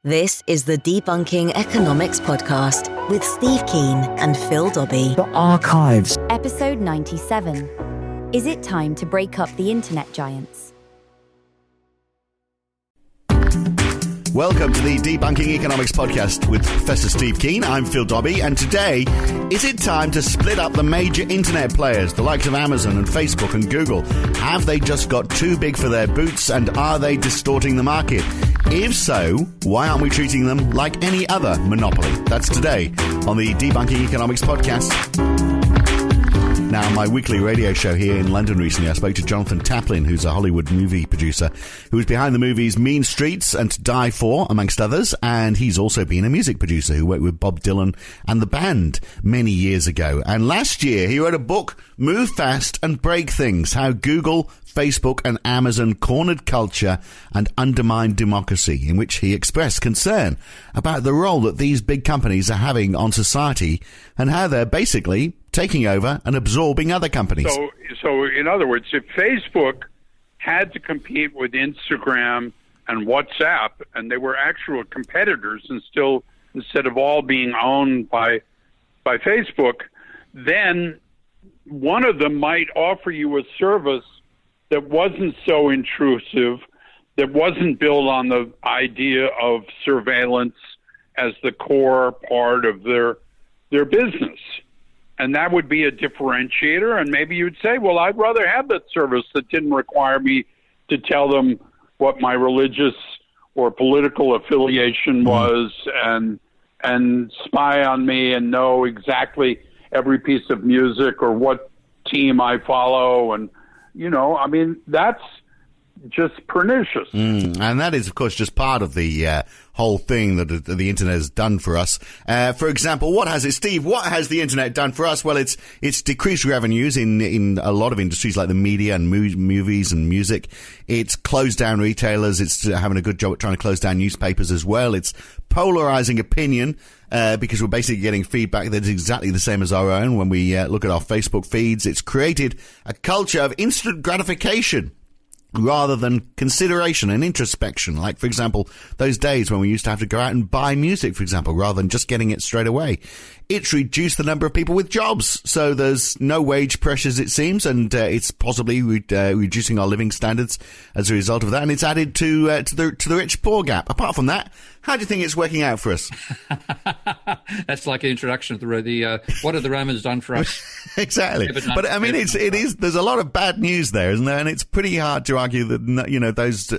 This is the Debunking Economics podcast with Steve Keen and Phil Dobbie. The Archives. Episode 97. Is it time to break up the internet giants? Welcome to the Debunking Economics podcast with Professor Steve Keen. I'm Phil Dobbie, and today, is it time to split up the major internet players, the likes of Amazon and Facebook and Google? Have they just got too big for their boots, and are they distorting the market? If so, why aren't we treating them like any other monopoly? That's today on the Debunking Economics podcast. Now, my weekly radio show here in London recently, I spoke to Jonathan Taplin, who's a Hollywood movie producer, who was behind the movies Mean Streets and To Die For, amongst others, and he's also been a music producer who worked with Bob Dylan and the band many years ago. And last year, he wrote a book, Move Fast and Break Things, How Google, Facebook and Amazon cornered culture and undermined democracy, in which he expressed concern about the role that these big companies are having on society and how they're basically taking over and absorbing other companies. So in other words, if Facebook had to compete with Instagram and WhatsApp, and they were actual competitors and still, instead of all being owned by Facebook, then one of them might offer you a service that wasn't so intrusive, that wasn't built on the idea of surveillance as the core part of their business. And that would be a differentiator. And maybe you'd say, well, I'd rather have that service that didn't require me to tell them what my religious or political affiliation was and spy on me and know exactly every piece of music or what team I follow. And, you know, I mean, that's just pernicious. And that is, of course, just part of the whole thing that the internet has done for us. For example, what has the internet done for us? Well, it's decreased revenues in a lot of industries like the media and movies and music. It's closed down retailers. It's having a good job at trying to close down newspapers as well. It's polarizing opinion, because we're basically getting feedback that's exactly the same as our own when we look at our Facebook feeds. It's created a culture of instant gratification rather than consideration and introspection. Like, for example, those days when we used to have to go out and buy music, for example, rather than just getting it straight away. It's reduced the number of people with jobs, so there's no wage pressures, it seems, and it's possibly reducing our living standards as a result of that. And it's added to the rich-poor gap. Apart from that, how do you think it's working out for us? That's like an introduction to the what have the Romans done for us? Exactly. But I mean, it is. There's a lot of bad news there, isn't there? And it's pretty hard to argue that, you know, those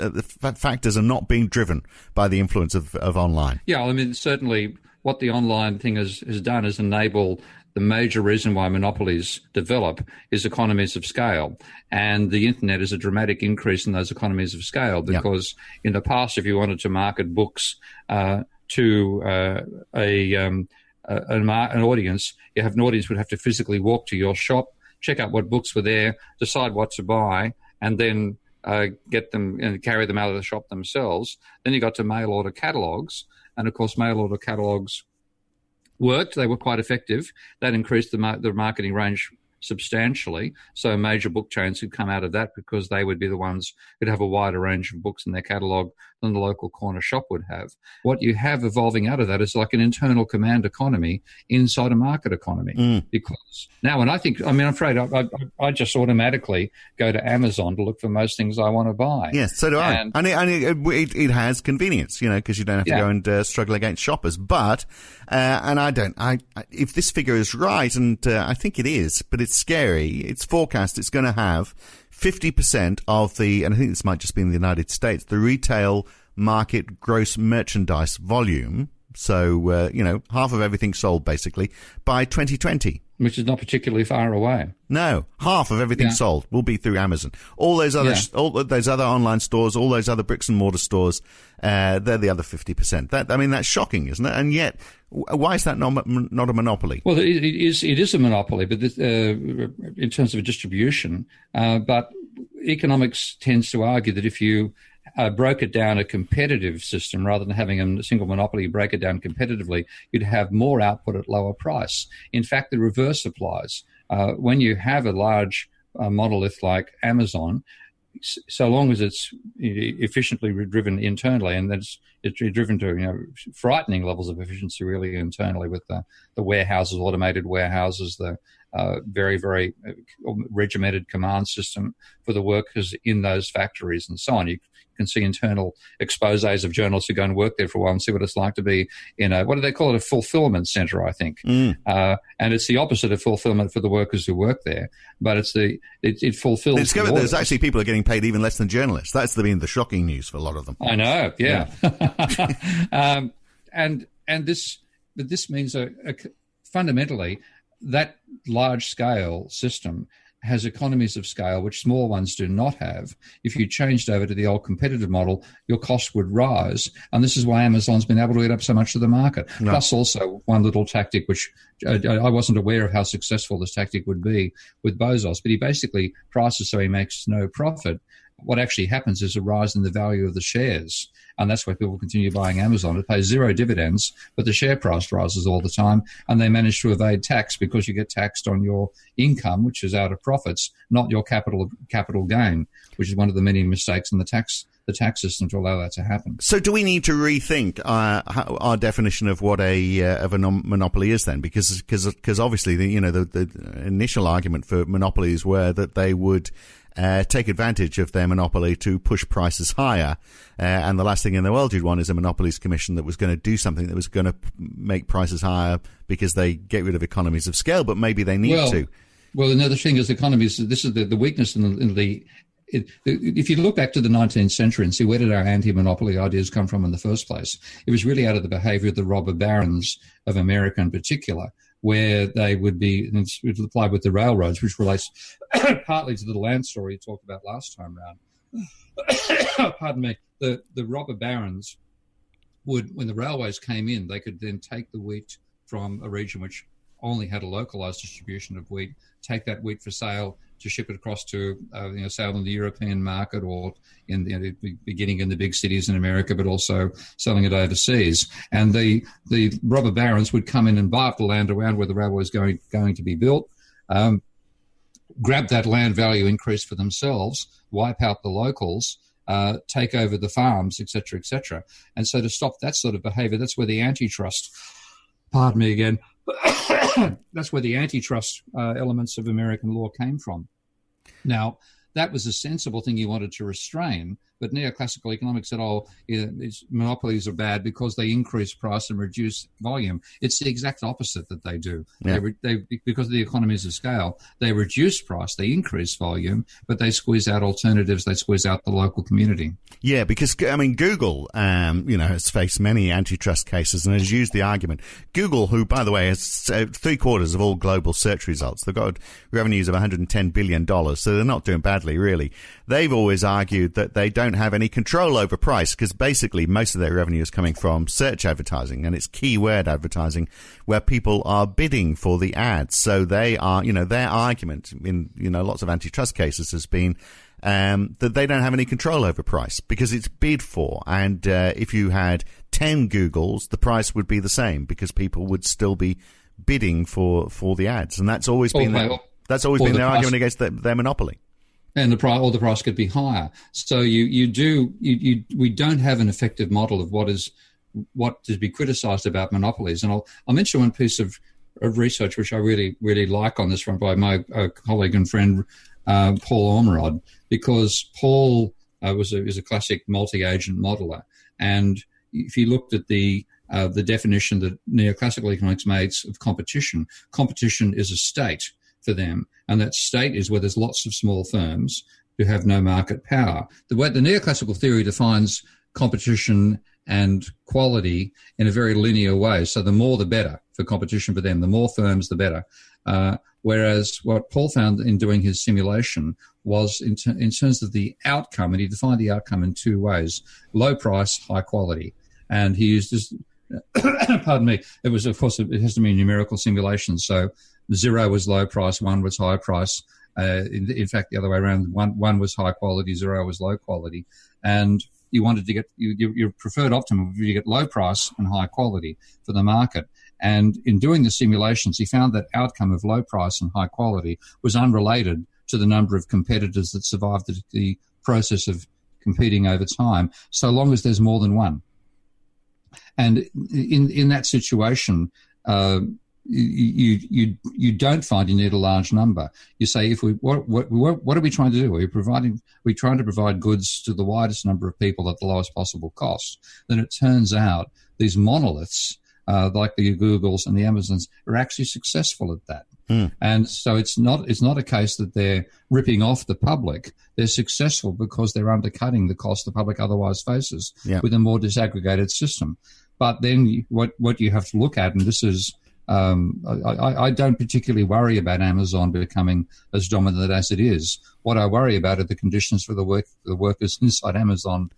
factors are not being driven by the influence of online. Yeah, I mean, certainly what the online thing has done is enable the major reason why monopolies develop is economies of scale. And the internet is a dramatic increase in those economies of scale because in the past, if you wanted to market books to an audience, an audience would have to physically walk to your shop, check out what books were there, decide what to buy, and then get them and carry them out of the shop themselves. Then you got to mail order catalogs. And, of course, mail-order catalogues worked. They were quite effective. That increased the marketing range substantially. So major book chains could come out of that because they would be the ones who'd have a wider range of books in their catalogue than the local corner shop would have. What you have evolving out of that is like an internal command economy inside a market economy. Because now when I'm afraid I just automatically go to Amazon to look for most things I want to buy. Yes, so do I. And it has convenience, you know, because you don't have to go and struggle against shoppers. But, if this figure is right, and I think it is, but it's scary, it's forecast it's going to have 50% of and I think this might just be in the United States, the retail market gross merchandise volume. So, half of everything sold basically by 2020. Which is not particularly far away. No, half of everything sold will be through Amazon. All those other online stores, all those other bricks and mortar stores, they're the other 50%. That's shocking, isn't it? And yet, why is that not a monopoly? Well, it is a monopoly, but in terms of distribution. But economics tends to argue that if you broke it down a competitive system rather than having a single monopoly, break it down competitively, you'd have more output at lower price. In fact, the reverse applies. When you have a large monolith like Amazon, so long as it's efficiently driven internally, and it's driven to frightening levels of efficiency really internally with the warehouses, automated warehouses, the very, very regimented command system for the workers in those factories and so on. You can see internal exposés of journalists who go and work there for a while and see what it's like to be in what do they call it, a fulfillment center, I think. And it's the opposite of fulfillment for the workers who work there, but it fulfills. Discovered there's actually people who are getting paid even less than journalists. That's been the shocking news for a lot of them. I know, yeah. And this means fundamentally that large scale system has economies of scale which small ones do not have. If you changed over to the old competitive model, your costs would rise. And this is why Amazon's been able to eat up so much of the market. No. Plus also one little tactic, which I wasn't aware of how successful this tactic would be with Bezos, but he basically prices so he makes no profit. What actually happens is a rise in the value of the shares. And that's why people continue buying Amazon. It pays zero dividends, but the share price rises all the time. And they manage to evade tax because you get taxed on your income, which is out of profits, not your capital gain, which is one of the many mistakes in the tax system to allow that to happen. So do we need to rethink our definition of what a monopoly is then? Because obviously the initial argument for monopolies were that they would take advantage of their monopoly to push prices higher. And the last thing in the world you'd want is a monopolies commission that was going to do something that was going to make prices higher because they get rid of economies of scale, but maybe they need to. Well, another thing is economies. This is the weakness if you look back to the 19th century and see where did our anti-monopoly ideas come from in the first place, it was really out of the behavior of the robber barons of America in particular, where they would be, and it applied with the railroads, which relates partly to the land story you talked about last time round. Pardon me. The robber barons would, when the railways came in, they could then take the wheat from a region which only had a localized distribution of wheat, take that wheat for sale to ship it across to, sale in the European market or beginning in the big cities in America, but also selling it overseas. And the robber barons would come in and buy up the land around where the railway was going to be built, grab that land value increase for themselves, wipe out the locals, take over the farms, et cetera, et cetera. And so to stop that sort of behavior, that's where the antitrust, pardon me again, that's where the antitrust elements of American law came from. Now, that was a sensible thing you wanted to restrain, but neoclassical economics said, monopolies are bad because they increase price and reduce volume. It's the exact opposite that they do. Yeah. They because of the economies of scale, they reduce price, they increase volume, but they squeeze out alternatives, they squeeze out the local community. Yeah, because, Google, has faced many antitrust cases and has used the argument. Google, who, by the way, has 3/4 of all global search results, they've got revenues of $110 billion, so they're not doing badly, really. They've always argued that they don't have any control over price because basically most of their revenue is coming from search advertising, and it's keyword advertising where people are bidding for the ads. So they are, their argument in, lots of antitrust cases has been that they don't have any control over price because it's bid for. And if you had 10 Googles, the price would be the same because people would still be bidding for the ads. And that's always been their argument against their monopoly. And the price could be higher. So we don't have an effective model of what is to be criticised about monopolies. And I'll mention one piece of research which I really, really like on this front by my colleague and friend Paul Ormerod, because Paul is a classic multi-agent modeler. And if you looked at the definition that neoclassical economics makes of competition is a state for them, and that state is where there's lots of small firms who have no market power. The way the neoclassical theory defines competition and quality in a very linear way. So the more the better for competition for them, the more firms the better. Whereas what Paul found in doing his simulation was in terms of the outcome, and he defined the outcome in two ways: low price, high quality. And he used this, pardon me, it was, of course, it has to be numerical simulation. So 0 was low price, 1 was high price. In fact, the other way around, one was high quality, 0 was low quality. And you wanted to get your preferred optimum would be to get low price and high quality for the market. And in doing the simulations, he found that outcome of low price and high quality was unrelated to the number of competitors that survived the process of competing over time, so long as there's more than one. And in that situation, you don't find you need a large number. You say, what are we trying to do? We're trying to provide goods to the widest number of people at the lowest possible cost. Then it turns out these monoliths, like the Googles and the Amazons, are actually successful at that. And so it's not a case that they're ripping off the public. They're successful because they're undercutting the cost the public otherwise faces with a more disaggregated system. But then what you have to look at, and this is, I don't particularly worry about Amazon becoming as dominant as it is. What I worry about are the conditions for the workers inside Amazon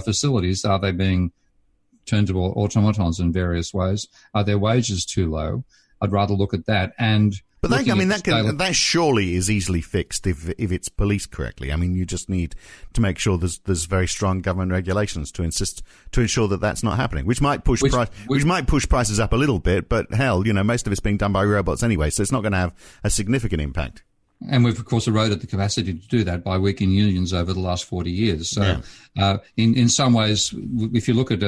facilities. Are they being turned to automatons in various ways? Are their wages too low? I'd rather look at that. But that surely is easily fixed if it's policed correctly. I mean, you just need to make sure there's very strong government regulations to ensure that that's not happening, which might push prices up a little bit. But hell, most of it's being done by robots anyway, so it's not going to have a significant impact. And we've, of course, eroded the capacity to do that by weakening unions over the last 40 years. So in some ways, if you look at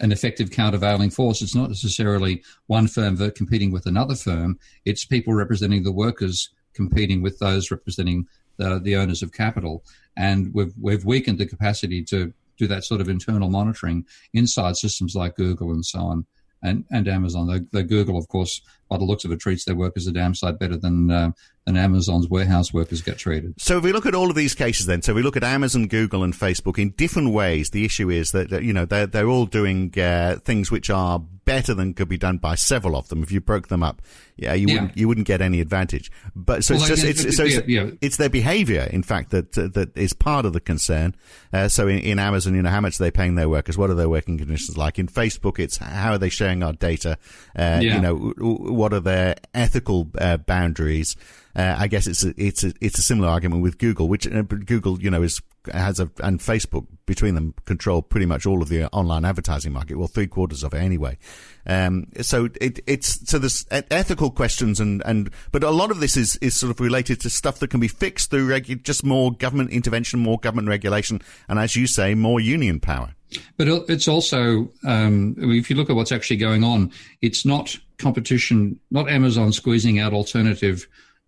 an effective countervailing force, it's not necessarily one firm competing with another firm. It's people representing the workers competing with those representing the owners of capital. And we've weakened the capacity to do that sort of internal monitoring inside systems like Google and so on, and Amazon. The Google, of course, by the looks of it, treats their workers a damn sight better than Amazon's warehouse workers get treated. So if we look at all of these cases then, so we look at Amazon, Google and Facebook in different ways, the issue is that they're all doing things which are better than could be done by several of them. If you broke them up, you wouldn't get any advantage. But it's their behavior, in fact, that is part of the concern. So in Amazon, how much are they paying their workers? What are their working conditions like? In Facebook, it's how are they sharing our data? What are their ethical boundaries? I guess it's a similar argument with Google, which Google, and Facebook between them control pretty much all of the online advertising market. Well, 3/4 of it anyway. So there's ethical questions but a lot of this is sort of related to stuff that can be fixed through just more government intervention, more government regulation, and as you say, more union power. But it's also, if you look at what's actually going on, it's not competition, not Amazon squeezing out alternative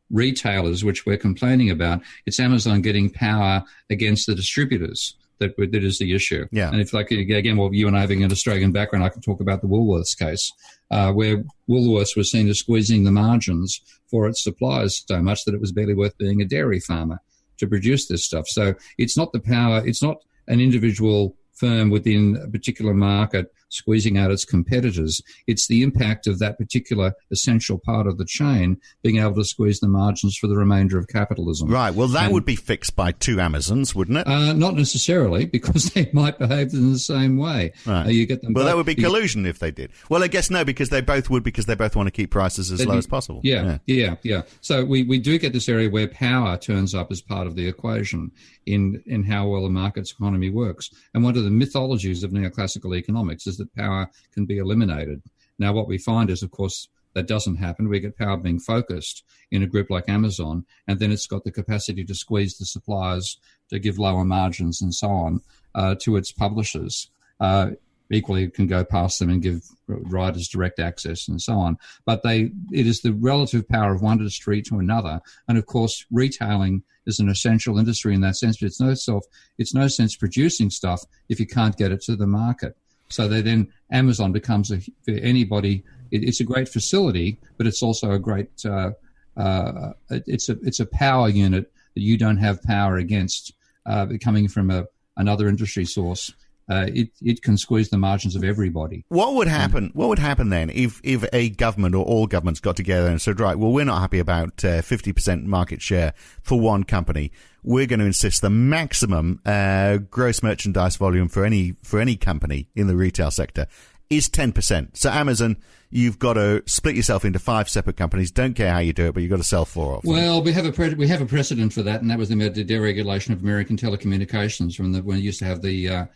retailers, which we're complaining about. It's Amazon getting power against the distributors. That is the issue. Yeah. And if you and I having an Australian background, I can talk about the Woolworths case, where Woolworths was seen as squeezing the margins for its suppliers so much that it was barely worth being a dairy farmer to produce this stuff. So it's not the power, it's not an individual firm within a particular market squeezing out its competitors. It's the impact of that particular essential part of the chain being able to squeeze the margins for the remainder of capitalism. Right. Well, that would be fixed by two Amazons, wouldn't it? Not necessarily, because they might behave in the same way. Right. You get them. Well, that would be collusion if they did. Well, I guess no, because they both want to keep prices as low as possible. Yeah. So we do get this area where power turns up as part of the equation in how well a market's economy works. And one of the mythologies of neoclassical economics is that power can be eliminated. Now, what we find is, of course, that doesn't happen. We get power being focused in a group like Amazon, and then it's got the capacity to squeeze the suppliers to give lower margins and so on to its publishers. Equally, it can go past them and give writers direct access and so on. But it is the relative power of one industry to another. And of course, retailing is an essential industry in that sense, but it's no sense producing stuff if you can't get it to the market. So then Amazon becomes for anybody. It's a great facility, but it's also a great. It's a power unit that you don't have power against. Coming from another industry source, it can squeeze the margins of everybody. What would happen? What would happen then if a government or all governments got together and said, right, well, we're not happy about 50% market share for one company. We're going to insist the maximum gross merchandise volume for any company in the retail sector is 10%. So Amazon, you've got to split yourself into 5 separate companies. Don't care how you do it, but you've got to sell 4 of them. Well, we have a precedent for that, and that was the deregulation of American telecommunications from when we used to have the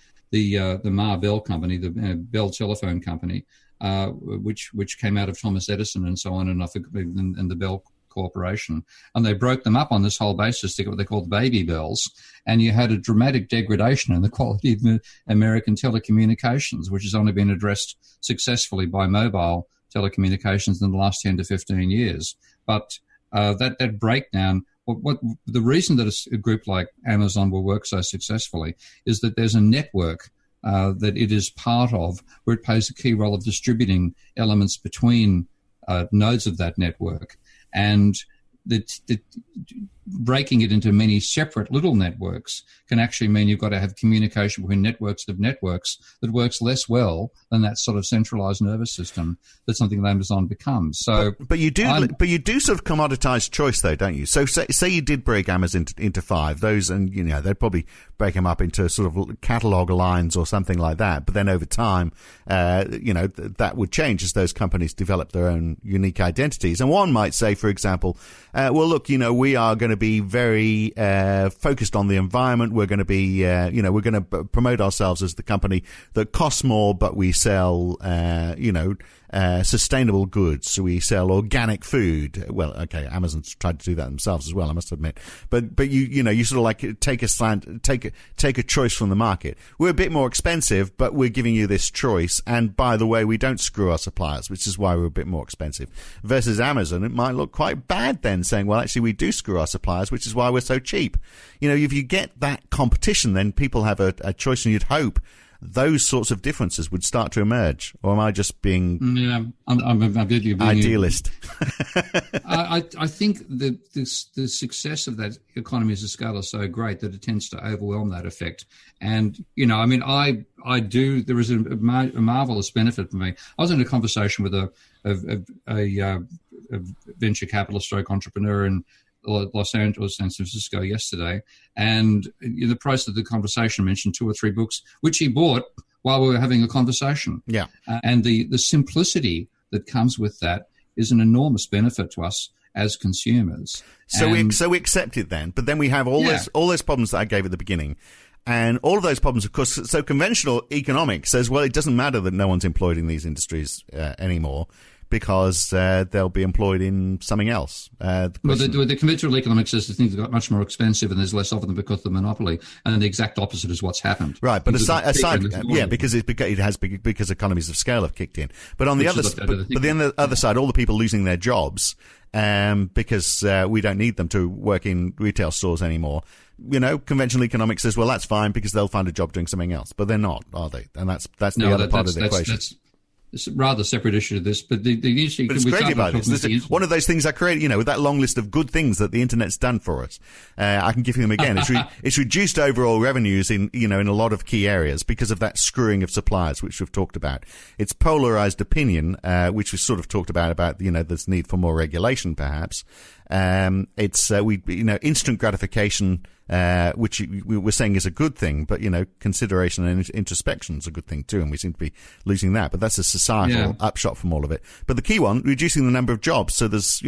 Ma Bell company, the Bell Telephone Company, which came out of Thomas Edison and so on, and the Bell corporation. And they broke them up on this whole basis to get what they called baby bells. And you had a dramatic degradation in the quality of American telecommunications, which has only been addressed successfully by mobile telecommunications in the last 10 to 15 years. But that breakdown, what the reason that a group like Amazon will work so successfully is that there's a network that it is part of, where it plays a key role of distributing elements between nodes of that network, and breaking it into many separate little networks can actually mean you've got to have communication between networks of networks that works less well than that sort of centralized nervous system that something like Amazon becomes. So, but you do sort of commoditize choice, though, don't you? So say you did break Amazon into five, those, and they'd probably break them up into sort of catalog lines or something like that. But then over time, that would change as those companies develop their own unique identities. And one might say, for example, well, look, we are going to be very focused on the environment. We're going to be, we're going to promote ourselves as the company that costs more, but we sell, sustainable goods. So we sell organic food. Well, okay, Amazon's tried to do that themselves as well, I must admit. But you sort of like take a choice from the market. We're a bit more expensive, but we're giving you this choice. And by the way, we don't screw our suppliers, which is why we're a bit more expensive. Versus Amazon, it might look quite bad then, saying, well, actually, we do screw our suppliers, which is why we're so cheap. If you get that competition, then people have a choice, and you'd hope those sorts of differences would start to emerge. Or am I just being idealist? I think the success of that economies of scale is so great that it tends to overwhelm that effect. And, I do, there is a marvelous benefit for me. I was in a conversation with a venture capitalist stroke entrepreneur in Los Angeles and San Francisco yesterday, and in the process of the conversation mentioned 2 or 3 books which he bought while we were having a conversation. Yeah, and the simplicity that comes with that is an enormous benefit to us as consumers. So we accept it then, but then we have all those problems that I gave at the beginning. And all of those problems, of course, so conventional economics says, well, it doesn't matter that no one's employed in these industries anymore, because they'll be employed in something else. The conventional economics says that things have got much more expensive and there's less of them because of the monopoly, and the exact opposite is what's happened. Right, but because economies of scale have kicked in. But on the other side, all the people losing their jobs because we don't need them to work in retail stores anymore. Conventional economics says, well, that's fine because they'll find a job doing something else, but they're not, are they? And that's the other part of the equation. It's a rather separate issue to this, but the issue. But it's crazy about this. This is one of those things I created, with that long list of good things that the internet's done for us. I can give you them again. It's reduced overall revenues in a lot of key areas because of that screwing of suppliers, which we've talked about. It's polarized opinion, which we sort of talked about, this need for more regulation, perhaps. It's instant gratification, which we're saying is a good thing, but consideration and introspection is a good thing too, and we seem to be losing that. But that's a societal upshot from all of it. But the key one, reducing the number of jobs, so there's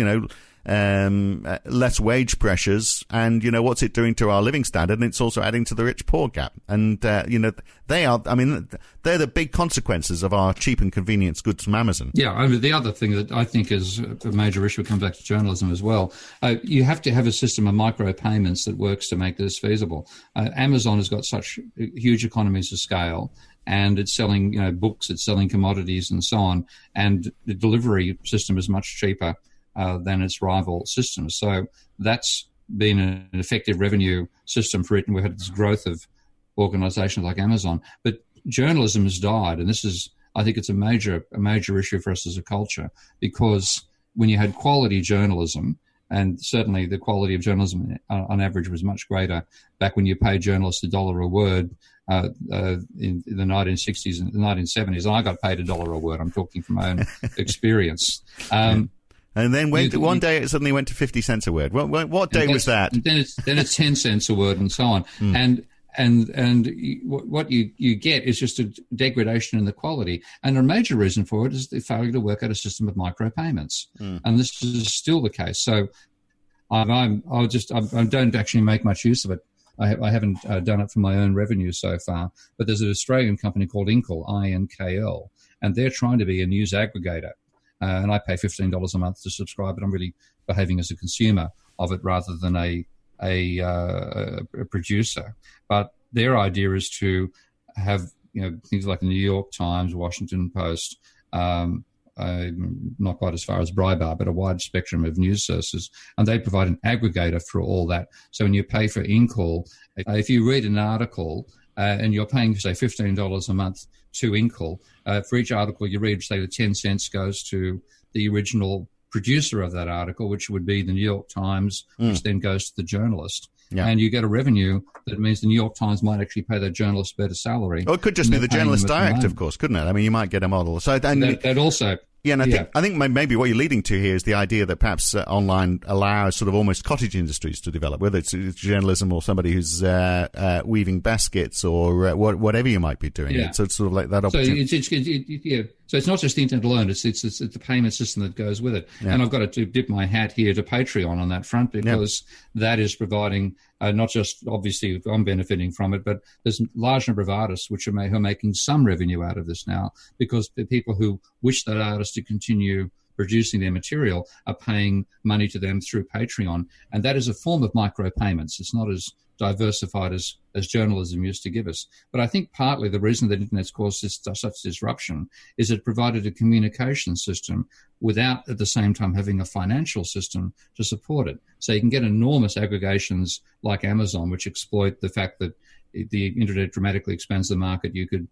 less wage pressures, and what's it doing to our living standard? And it's also adding to the rich-poor gap. And they're the big consequences of our cheap and convenience goods from Amazon. Yeah, the other thing that I think is a major issue comes back to journalism as well. You have to have a system of micropayments that works to make this feasible. Amazon has got such huge economies of scale, and it's selling books, it's selling commodities, and so on. And the delivery system is much cheaper than its rival systems. So that's been an effective revenue system for it, and we've had this growth of organizations like Amazon. But journalism has died, and I think it's a major issue for us as a culture, because when you had quality journalism, and certainly the quality of journalism on average was much greater back when you paid journalists $1 a word in the 1960s and the 1970s, and I got paid $1 a word. I'm talking from my own experience. And then one day it suddenly went to 50 cents a word. What day was that? Then it's 10 cents a word, and so on. And what you get is just a degradation in the quality. And a major reason for it is the failure to work out a system of micropayments. And this is still the case. So I don't actually make much use of it. I haven't done it for my own revenue so far. But there's an Australian company called Inkl, INKL, and they're trying to be a news aggregator. and I pay $15 a month to subscribe, but I'm really behaving as a consumer of it rather than a producer. But their idea is to have things like the New York Times, Washington Post, not quite as far as Breitbart, but a wide spectrum of news sources, and they provide an aggregator for all that. So when you pay for in-call, if you read an article and you're paying, say, $15 a month to in-call, for each article you read, say, the 10 cents goes to the original producer of that article, which would be the New York Times, which then goes to the journalist. Yeah. And you get a revenue that means the New York Times might actually pay their journalist better salary. Or it could just be the journalist direct, of course, couldn't it? I mean, you might get a model. So that also. Yeah, and I think maybe what you're leading to here is the idea that perhaps online allows sort of almost cottage industries to develop, whether it's journalism or somebody who's weaving baskets or whatever you might be doing. Yeah. So it's sort of like that opportunity. So it's not just the internet alone; it's the payment system that goes with it. Yeah. And I've got to dip my hat here to Patreon on that front because that is providing not just obviously I'm benefiting from it, but there's a large number of artists who are making some revenue out of this now because the people who wish that artist to continue producing their material are paying money to them through Patreon, and that is a form of micropayments. It's not as diversified as journalism used to give us. But I think partly the reason that Internet's caused such disruption is it provided a communication system without at the same time having a financial system to support it. So you can get enormous aggregations like Amazon, which exploit the fact that the Internet dramatically expands the market you can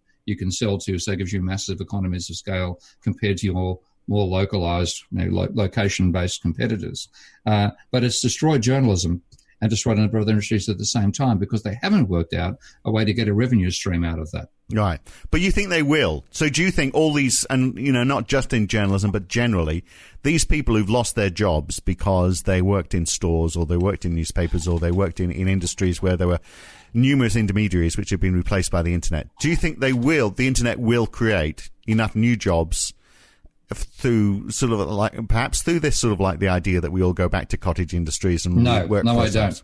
sell to, so it gives you massive economies of scale compared to your more localized, location-based competitors. But it's destroyed journalism and destroyed a number of other industries at the same time because they haven't worked out a way to get a revenue stream out of that. Right. But you think they will? So do you think all these, and not just in journalism, but generally, these people who've lost their jobs because they worked in stores or they worked in newspapers or they worked in industries where there were numerous intermediaries which have been replaced by the internet, do you think the internet will create enough new jobs through sort of like perhaps through this sort of like the idea that we all go back to cottage industries and work? No, I don't.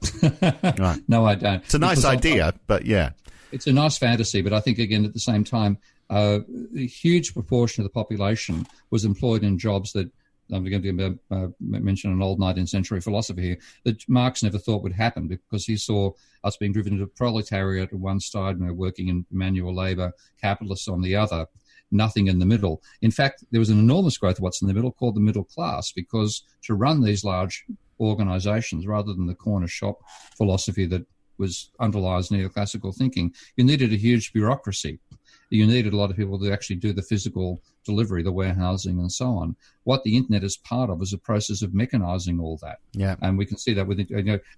Right. No, I don't. It's a nice idea, but yeah, it's a nice fantasy. But I think again at the same time, a huge proportion of the population was employed in jobs that I'm going to mention an old 19th century philosopher here that Marx never thought would happen because he saw us being driven into proletariat on one side, working in manual labor, capitalists on the other. Nothing in the middle. In fact, there was an enormous growth of what's in the middle called the middle class because to run these large organizations rather than the corner shop philosophy that underlies neoclassical thinking, you needed a huge bureaucracy. You needed a lot of people to actually do the physical delivery, the warehousing and so on. What the internet is part of is a process of mechanizing all that. Yeah. And we can see that with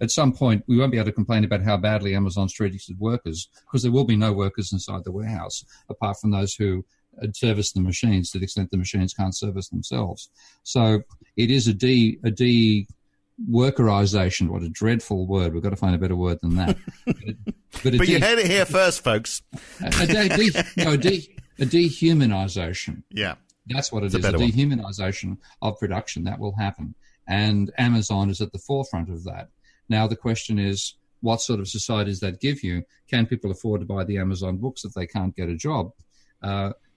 at some point we won't be able to complain about how badly Amazon's treated workers because there will be no workers inside the warehouse apart from those who service the machines to the extent the machines can't service themselves. So it is a de-workerization. What a dreadful word. We've got to find a better word than that. But you heard it here first, folks. A dehumanization. Yeah. That's what it is, a dehumanization of production. That will happen. And Amazon is at the forefront of that. Now, the question is, what sort of society does that give you? Can people afford to buy the Amazon books if they can't get a job?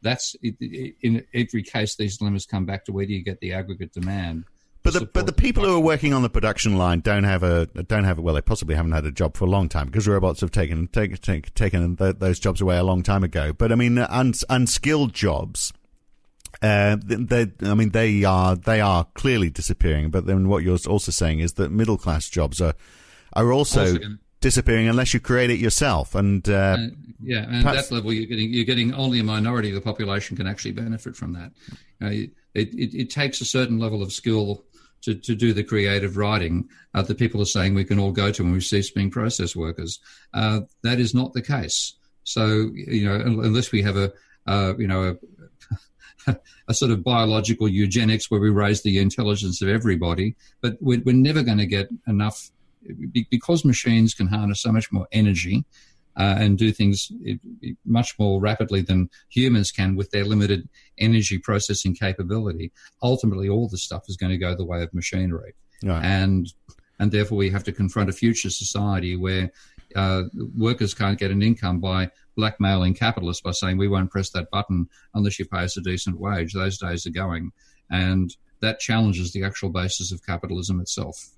That's in every case. These dilemmas come back to where do you get the aggregate demand? But the people who are working on the production line don't have well, they possibly haven't had a job for a long time because robots have taken those jobs away a long time ago. But I mean, unskilled jobs, they are clearly disappearing. But then what you're also saying is that middle class jobs are also disappearing unless you create it yourself. And and at that level, you're getting only a minority of the population can actually benefit from that. It takes a certain level of skill to do the creative writing that people are saying we can all go to when we cease being process workers. That is not the case. So unless we have a sort of biological eugenics where we raise the intelligence of everybody, but we're never going to get enough. Because machines can harness so much more energy and do things much more rapidly than humans can with their limited energy processing capability, ultimately all this stuff is going to go the way of machinery. Right. And therefore we have to confront a future society where workers can't get an income by blackmailing capitalists by saying we won't press that button unless you pay us a decent wage. Those days are going. And that challenges the actual basis of capitalism itself.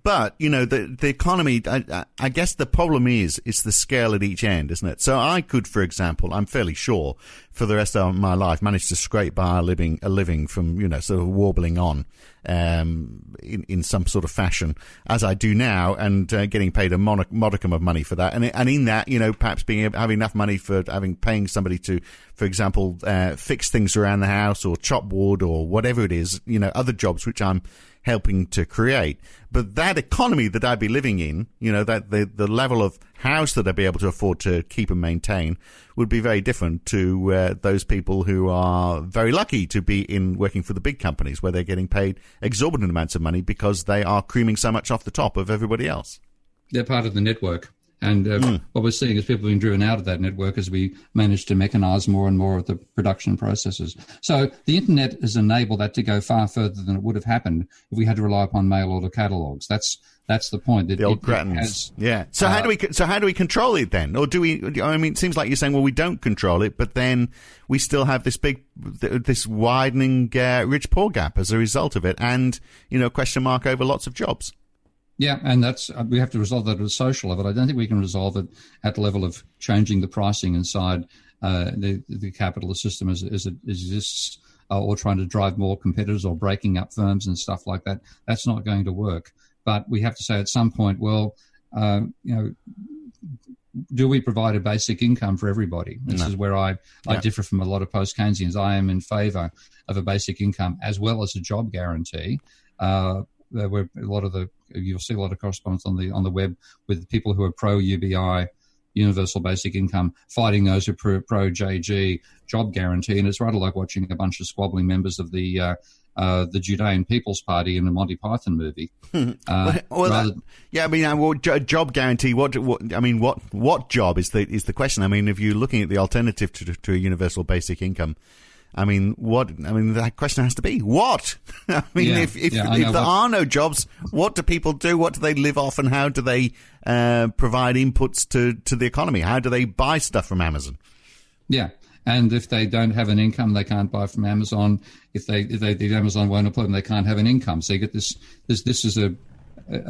But, you know, the economy, I guess the problem is the scale at each end, isn't it? So I could, for example, I'm fairly sure, for the rest of my life, manage to scrape by a living from, you know, sort of warbling on in some sort of fashion, as I do now, and getting paid a modicum of money for that. And in that, you know, perhaps having enough money for paying somebody to, for example, fix things around the house or chop wood or whatever it is, you know, other jobs which I'm helping to create. But that economy that I'd be living in, you know, that the level of house that I'd be able to afford to keep and maintain would be very different to those people who are very lucky to be working for the big companies where they're getting paid exorbitant amounts of money because they are creaming so much off the top of everybody else. They're part of the network. And what we're seeing is people being driven out of that network as we manage to mechanize more and more of the production processes. So the internet has enabled that to go far further than it would have happened if we had to rely upon mail order catalogs. That's the point. The old gratins. Yeah. So how do we control it then? Or do we? I mean, it seems like you're saying, well, we don't control it, but then we still have this widening rich poor gap as a result of it, and, you know, question mark over lots of jobs. Yeah, and we have to resolve that at a social level. I don't think we can resolve it at the level of changing the pricing inside the capitalist system as it exists, or trying to drive more competitors or breaking up firms and stuff like that. That's not going to work. But we have to say at some point, well, you know, do we provide a basic income for everybody? This is where I differ from a lot of post-Keynesians. I am in favour of a basic income as well as a job guarantee. Where you'll see a lot of correspondence on the web with people who are pro UBI, universal basic income, fighting those who are pro JG, job guarantee, and it's rather like watching a bunch of squabbling members of the Judean People's Party in a Monty Python movie. Job guarantee. What job is the question? I mean, if you're looking at the alternative to a universal basic income, that question has to be what? I mean, if there are no jobs, what do people do? What do they live off, and how do they provide inputs to the economy? How do they buy stuff from Amazon? Yeah. And if they don't have an income, they can't buy from Amazon. If Amazon won't employ them, they can't have an income. So you get this is a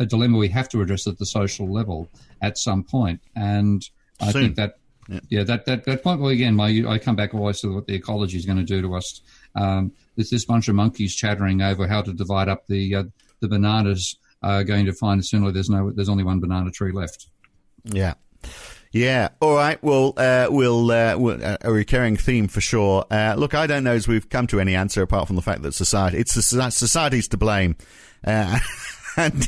dilemma we have to address at the social level at some point. And I think that. Yeah, that point. Well, again, I come back always to what the ecology is going to do to us. There's this bunch of monkeys chattering over how to divide up the bananas. Going to find sooner there's only one banana tree left. Yeah. All right. Well, we'll a recurring theme for sure. Look, I don't know as we've come to any answer apart from the fact that society's to blame. And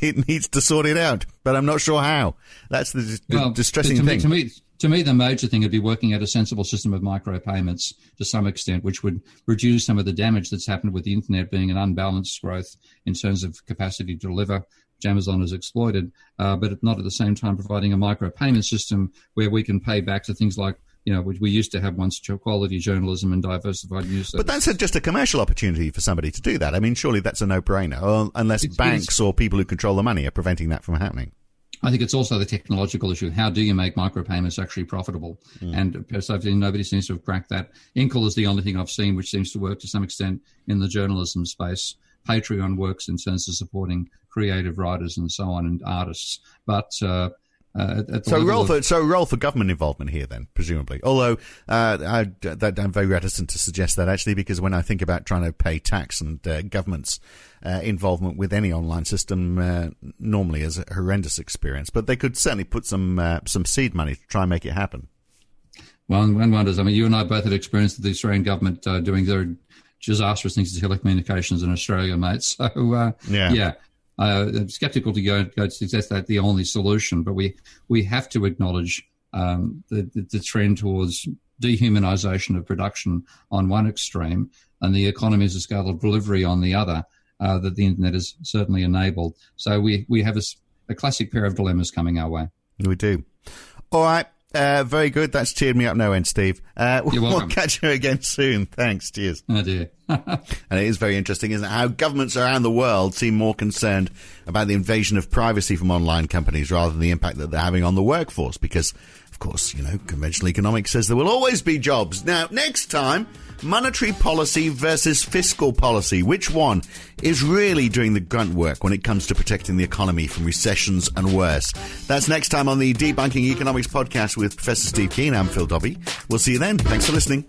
it needs to sort it out, but I'm not sure how. That's the distressing thing. To me, the major thing would be working out a sensible system of micropayments to some extent, which would reduce some of the damage that's happened with the internet being an unbalanced growth in terms of capacity to deliver, which Amazon has exploited, but not at the same time providing a micropayment system where we can pay back to things like, you know, which we used to have once, quality journalism and diversified news services. But that's just a commercial opportunity for somebody to do that. I mean, surely that's a no-brainer, unless banks or people who control the money are preventing that from happening. I think it's also the technological issue. How do you make micropayments actually profitable? And so nobody seems to have cracked that. Inkle is the only thing I've seen which seems to work to some extent in the journalism space. Patreon works in terms of supporting creative writers and so on, and artists. But role for government involvement here then, presumably. Although I'm very reticent to suggest that, actually, because when I think about trying to pay tax and government's involvement with any online system, normally is a horrendous experience. But they could certainly put some seed money to try and make it happen. Well, one wonders. I mean, you and I both had experience with the Australian government doing their disastrous things to telecommunications in Australia, mate. So, I'm skeptical to go to suggest that the only solution, but we have to acknowledge the trend towards dehumanization of production on one extreme and the economies of scale of delivery on the other, that the internet has certainly enabled. So we have a classic pair of dilemmas coming our way. We do. All right. Very good. That's cheered me up no end, Steve. You're welcome. We'll catch you again soon. Thanks. Cheers. Oh, dear. And it is very interesting, isn't it, how governments around the world seem more concerned about the invasion of privacy from online companies rather than the impact that they're having on the workforce, because, of Of course, conventional economics says there will always be jobs. Now, next time, monetary policy versus fiscal policy. Which one is really doing the grunt work when it comes to protecting the economy from recessions and worse? That's next time on the Debunking Economics podcast with Professor Steve Keen. I'm Phil Dobbie. We'll see you then. Thanks for listening.